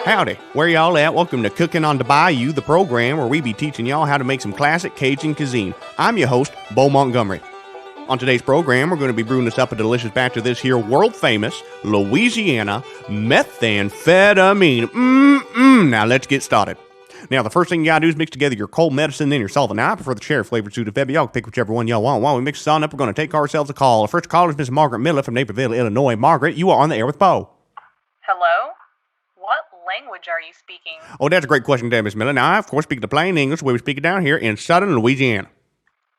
Howdy, where y'all at? Welcome to Cookin on the Bayou, the program where we be teaching y'all how to make some classic Cajun cuisine. I'm your host, Bo Montgomery. On today's program, we're going to be brewing us up a delicious batch of this here world-famous Louisiana methamphetamine. Now let's get started. Now, the first thing you gotta do is mix together your cold medicine, then your salt. Now, I prefer the sheriff-flavored Sudafed. Y'all can pick whichever one y'all want. While we mix this on up, we're going to take ourselves a call. Our first caller is Miss Margaret Miller from Naperville, Illinois. Margaret, you are on the air with Bo. Hello? What language are you speaking? Oh, that's a great question there, Miss Miller. Now, I, of course, speak the plain English, where we speak it down here in southern Louisiana.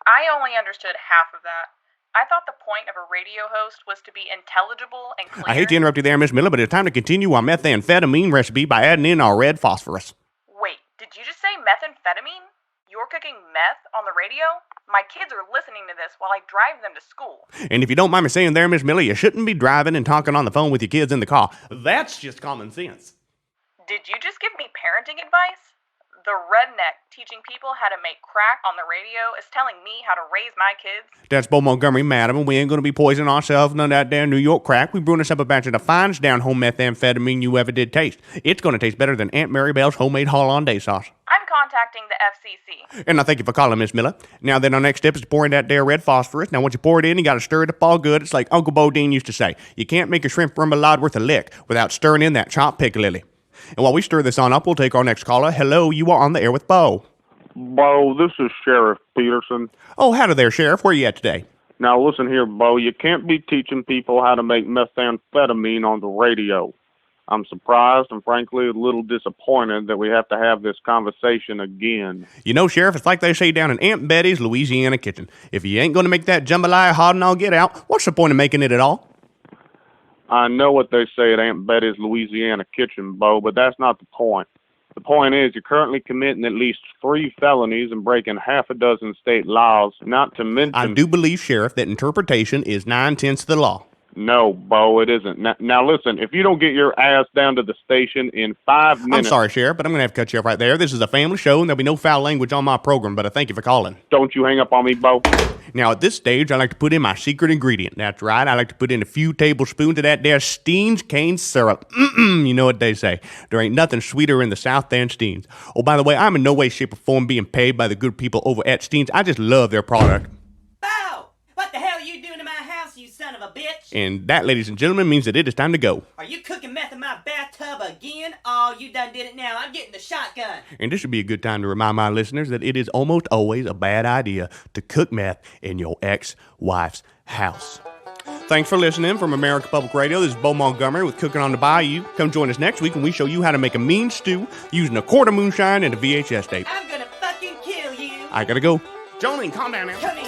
I only understood half of that. I thought the point of a radio host was to be intelligible and clear. I hate to interrupt you there, Miss Miller, but it's time to continue our methamphetamine recipe by adding in our red phosphorus. Wait, did you just say methamphetamine? You're cooking meth on the radio? My kids are listening to this while I drive them to school. And if you don't mind me saying there, Miss Miller, you shouldn't be driving and talking on the phone with your kids in the car. That's just common sense. Did you just give me parenting advice? The redneck teaching people how to make crack on the radio is telling me how to raise my kids? That's Bo Montgomery, madam, and we ain't going to be poisoning ourselves none of that damn New York crack. We brewing us up a batch of the finest down home methamphetamine you ever did taste. It's going to taste better than Aunt Mary Bell's homemade hollandaise sauce. I'm contacting the FCC. And I thank you for calling, Miss Miller. Now then, our next step is to pour in that there red phosphorus. Now once you pour it in, you got to stir it up all good. It's like Uncle Bodine used to say, you can't make a shrimp remoulade worth a lick without stirring in that chopped piccalilli. And while we stir this on up, we'll take our next caller. Hello, you are on the air with Bo. Bo, this is Sheriff Peterson. Oh, howdy there, Sheriff. Where are you at today? Now listen here, Bo, you can't be teaching people how to make methamphetamine on the radio. I'm surprised and frankly a little disappointed that we have to have this conversation again. You know, Sheriff, it's like they say down in Aunt Betty's Louisiana kitchen. If you ain't going to make that jambalaya hot and all get out, what's the point of making it at all? I know what they say at Aunt Betty's Louisiana kitchen, Bo, but that's not the point. The point is you're currently committing at least 3 felonies and breaking half a dozen state laws, not to mention... I do believe, Sheriff, that interpretation is 9/10 of the law. No, Bo, it isn't. Now listen, if you don't get your ass down to the station in 5 minutes... I'm sorry, Sheriff, but I'm going to have to cut you off right there. This is a family show, and there'll be no foul language on my program, but I thank you for calling. Don't you hang up on me, Bo. Now, at this stage, I like to put in my secret ingredient. That's right, I like to put in a few tablespoons of that there Steen's cane syrup. You know what they say. There ain't nothing sweeter in the South than Steen's. Oh, by the way, I'm in no way, shape, or form being paid by the good people over at Steen's. I just love their product. Bow! What the hell are you doing in my house, you son of a bitch? And that, ladies and gentlemen, means that it is time to go. Are you cooking meth in my bathtub again? Oh, you done did it now. I'm getting the shotgun. And this would be a good time to remind my listeners that it is almost always a bad idea to cook meth in your ex-wife's house. Thanks for listening from America Public Radio. This is Bo Montgomery with Cookin on the Bayou. Come join us next week when we show you how to make a mean stew using a quart of moonshine and a VHS tape. I'm gonna fucking kill you. I gotta go. Jolene, calm down now. Come here.